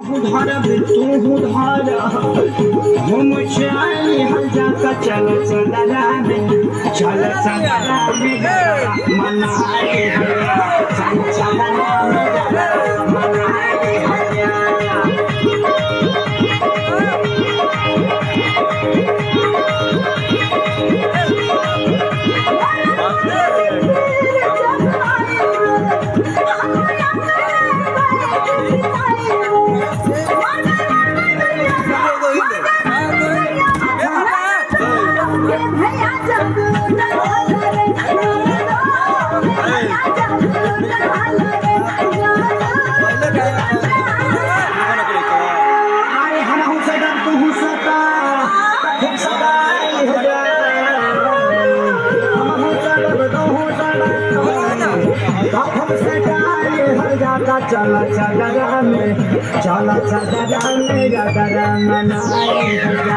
धर तू धर हम चली हजा का चल चल में चल चल में मनाए चल चल में मनाए चला चला में चला चला में मनाए